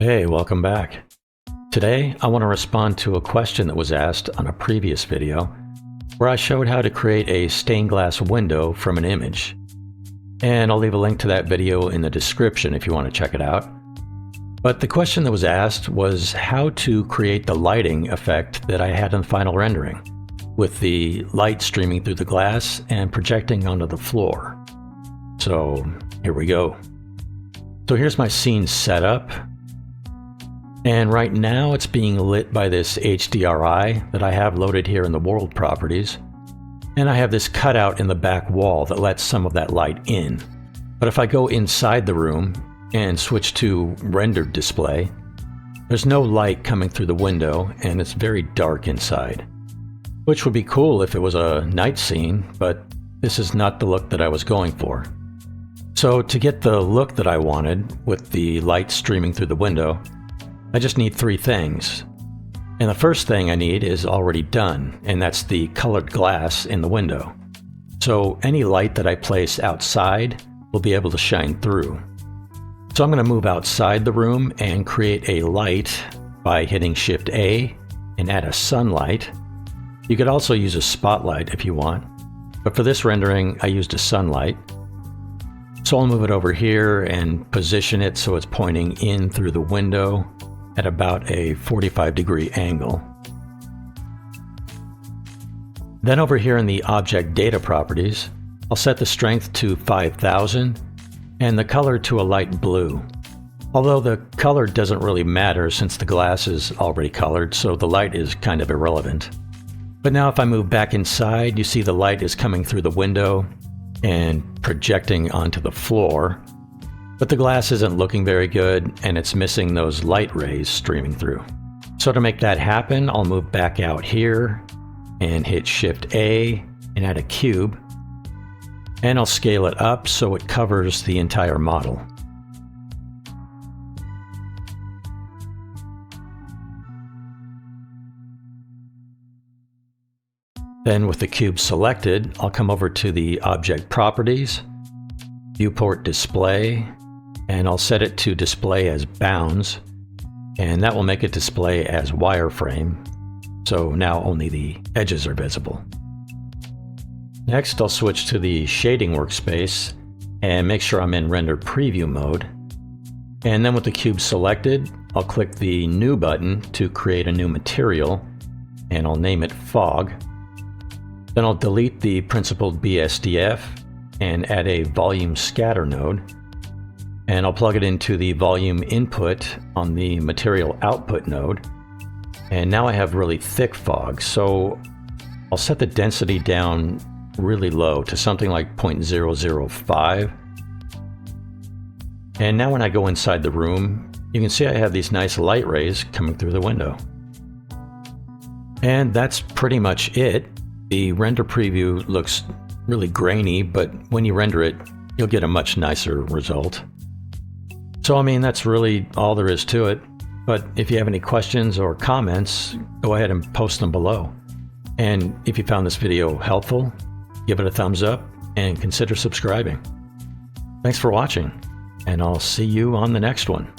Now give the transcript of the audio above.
Hey, welcome back. Today, I want to respond to a question that was asked on a previous video where I showed how to create a stained glass window from an image. And I'll leave a link to that video in the description if you want to check it out. But the question that was asked was how to create the lighting effect that I had in the final rendering, with the light streaming through the glass and projecting onto the floor. So here we go. So here's my scene setup. And right now it's being lit by this HDRI that I have loaded here in the world properties. And I have this cutout in the back wall that lets some of that light in. But if I go inside the room and switch to rendered display, there's no light coming through the window and it's very dark inside. Which would be cool if it was a night scene, but this is not the look that I was going for. So to get the look that I wanted with the light streaming through the window, I just need three things. And the first thing I need is already done, and that's the colored glass in the window. So any light that I place outside will be able to shine through. So I'm going to move outside the room and create a light by hitting Shift A and add a sunlight. You could also use a spotlight if you want, but for this rendering I used a sunlight. So I'll move it over here and position it so it's pointing in through the window at about a 45-degree angle. Then over here in the object data properties, I'll set the strength to 5000 and the color to a light blue. Although the color doesn't really matter since the glass is already colored, so the light is kind of irrelevant. But now if I move back inside, you see the light is coming through the window and projecting onto the floor. But the glass isn't looking very good and it's missing those light rays streaming through. So to make that happen, I'll move back out here and hit Shift A and add a cube. And I'll scale it up so it covers the entire model. Then with the cube selected, I'll come over to the object properties, viewport display, and I'll set it to display as bounds, and that will make it display as wireframe, so now only the edges are visible. Next, I'll switch to the shading workspace and make sure I'm in render preview mode. And then with the cube selected, I'll click the new button to create a new material, and I'll name it fog. Then I'll delete the principled BSDF and add a volume scatter node. And I'll plug it into the volume input on the material output node. And now I have really thick fog, so I'll set the density down really low to something like 0.005. And now when I go inside the room, you can see I have these nice light rays coming through the window. And that's pretty much it. The render preview looks really grainy, but when you render it, you'll get a much nicer result. So I mean, that's really all there is to it. But if you have any questions or comments, go ahead and post them below. And if you found this video helpful, give it a thumbs up and consider subscribing. Thanks for watching, and I'll see you on the next one.